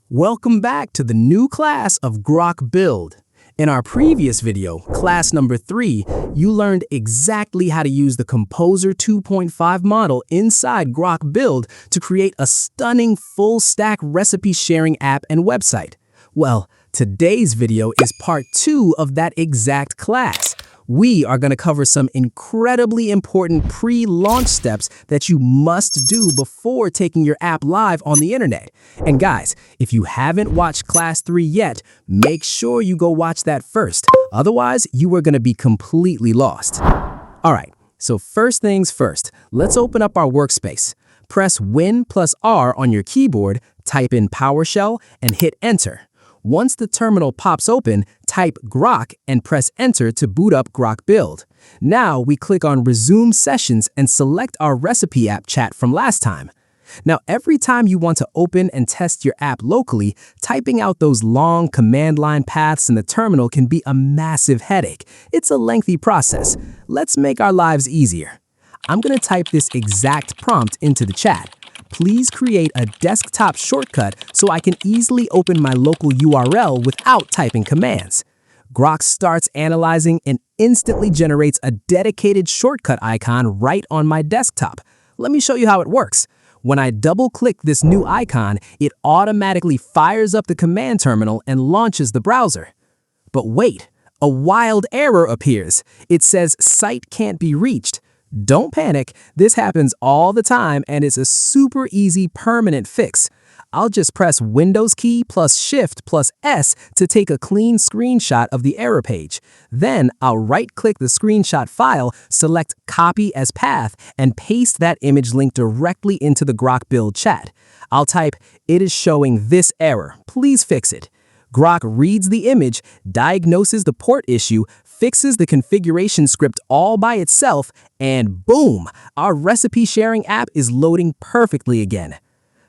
Welcome back to the new class of Grok Build. In our previous video, class number 3, you learned exactly how to use the Composer 2.5 model inside Grok Build to create a stunning full-stack recipe sharing app and website. Well, today's video is part 2 of that exact class. We are going to cover some incredibly important pre-launch steps that you must do before taking your app live on the internet. And guys, if you haven't watched class 3 yet, make sure you go watch that first. Otherwise, you are going to be completely lost. All right, so first things first, let's open up our workspace. Press Win+R on your keyboard, type in PowerShell, and hit Enter. Once the terminal pops open, type Grok and press Enter to boot up Grok Build. Now we click on Resume Sessions and select our recipe app chat from last time. Now every time you want to open and test your app locally, typing out those long command line paths in the terminal can be a massive headache. It's a lengthy process. Let's make our lives easier. I'm going to type this exact prompt into the chat. Please create a desktop shortcut so I can easily open my local URL without typing commands. Grok starts analyzing and instantly generates a dedicated shortcut icon right on my desktop. Let me show you how it works. When I double-click this new icon, it automatically fires up the command terminal and launches the browser. But wait, a wild error appears. It says site can't be reached. Don't panic, this happens all the time and it's a super easy permanent fix. I'll just press Windows key plus Shift plus S to take a clean screenshot of the error page. Then I'll right-click the screenshot file, select Copy as Path, and paste that image link directly into the Grok Build chat. I'll type, "It is showing this error. Please fix it." Grok reads the image, diagnoses the port issue, fixes the configuration script all by itself, and boom! Our recipe sharing app is loading perfectly again.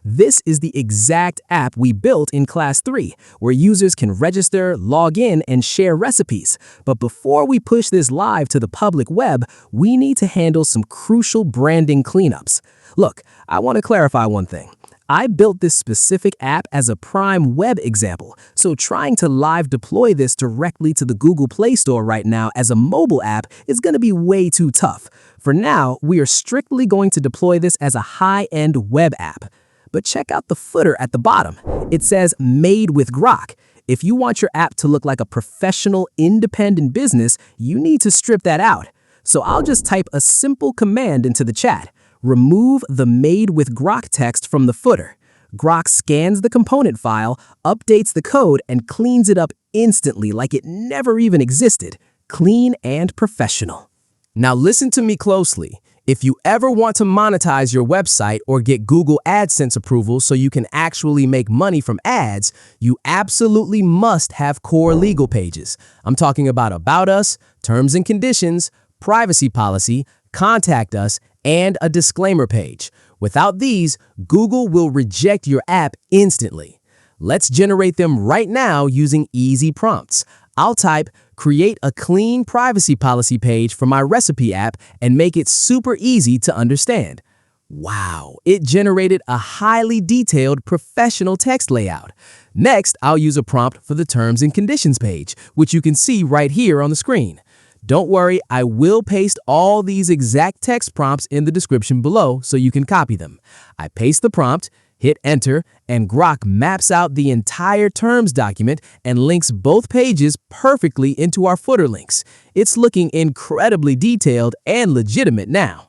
This is the exact app we built in Class 3, where users can register, log in, and share recipes. But before we push this live to the public web, we need to handle some crucial branding cleanups. Look, I want to clarify one thing. I built this specific app as a prime web example, so trying to live deploy this directly to the Google Play Store right now as a mobile app is going to be way too tough. For now, we are strictly going to deploy this as a high-end web app. But check out the footer at the bottom. It says Made with Grok. If you want your app to look like a professional, independent business, you need to strip that out. So I'll just type a simple command into the chat. Remove the Made with Grok text from the footer. Grok scans the component file, updates the code, and cleans it up instantly like it never even existed. Clean and professional. Now listen to me closely. If you ever want to monetize your website or get Google AdSense approval so you can actually make money from ads, you absolutely must have core legal pages. I'm talking about us, terms and conditions, privacy policy, contact us, and a disclaimer page. Without these, Google will reject your app instantly. Let's generate them right now using easy prompts. I'll type, "Create a clean privacy policy page for my recipe app and make it super easy to understand." Wow, it generated a highly detailed professional text layout. Next, I'll use a prompt for the terms and conditions page, which you can see right here on the screen. Don't worry, I will paste all these exact text prompts in the description below so you can copy them. I paste the prompt, hit Enter, and Grok maps out the entire terms document and links both pages perfectly into our footer links. It's looking incredibly detailed and legitimate now.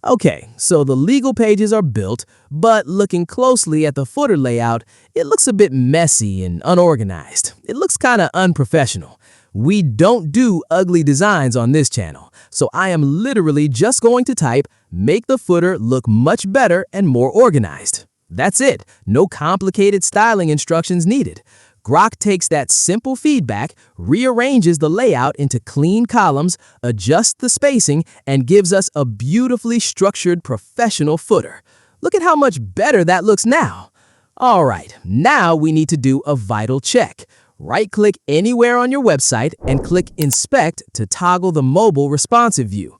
Okay, so the legal pages are built, but looking closely at the footer layout, it looks a bit messy and unorganized. It looks kind of unprofessional. We don't do ugly designs on this channel, so I am literally just going to type, "Make the footer look much better and more organized." That's it. No complicated styling instructions needed. Grok takes that simple feedback, rearranges the layout into clean columns, adjusts the spacing, and gives us a beautifully structured professional footer. Look at how much better that looks now. All right, now we need to do a vital check. Right-click anywhere on your website and click Inspect to toggle the mobile responsive view.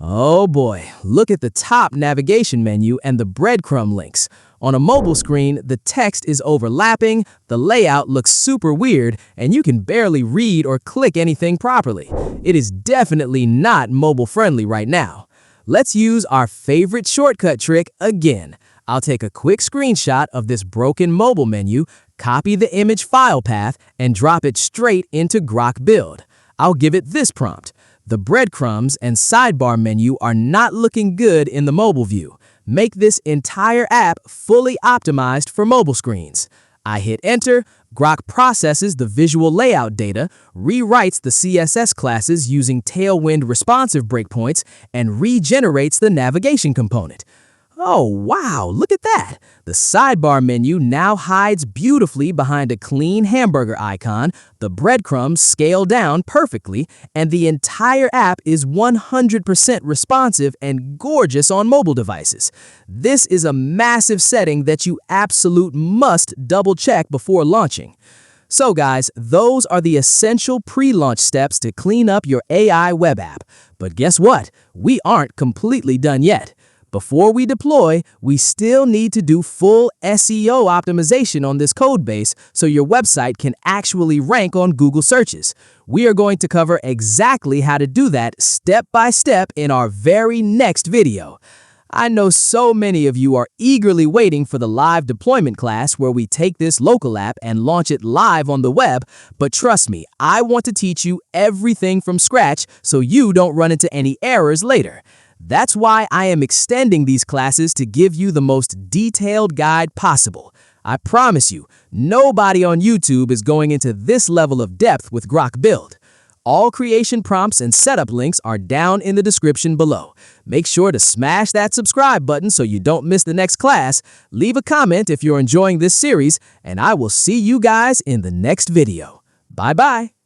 Oh boy, look at the top navigation menu and the breadcrumb links. On a mobile screen, the text is overlapping, the layout looks super weird, and you can barely read or click anything properly. It is definitely not mobile-friendly right now. Let's use our favorite shortcut trick again. I'll take a quick screenshot of this broken mobile menu, copy the image file path, and drop it straight into Grok Build. I'll give it this prompt. The breadcrumbs and sidebar menu are not looking good in the mobile view. Make this entire app fully optimized for mobile screens. I hit enter, Grok processes the visual layout data, rewrites the CSS classes using Tailwind responsive breakpoints, and regenerates the navigation component. Oh wow, look at that! The sidebar menu now hides beautifully behind a clean hamburger icon, the breadcrumbs scale down perfectly, and the entire app is 100% responsive and gorgeous on mobile devices. This is a massive setting that you absolutely must double-check before launching. So guys, those are the essential pre-launch steps to clean up your AI web app. But guess what? We aren't completely done yet. Before we deploy, we still need to do full SEO optimization on this code base so your website can actually rank on Google searches. We are going to cover exactly how to do that step by step in our very next video. I know so many of you are eagerly waiting for the live deployment class where we take this local app and launch it live on the web, but trust me, I want to teach you everything from scratch so you don't run into any errors later. That's why I am extending these classes to give you the most detailed guide possible. I promise you, nobody on YouTube is going into this level of depth with Grok Build. All creation prompts and setup links are down in the description below. Make sure to smash that subscribe button so you don't miss the next class. Leave a comment if you're enjoying this series, and I will see you guys in the next video. Bye-bye.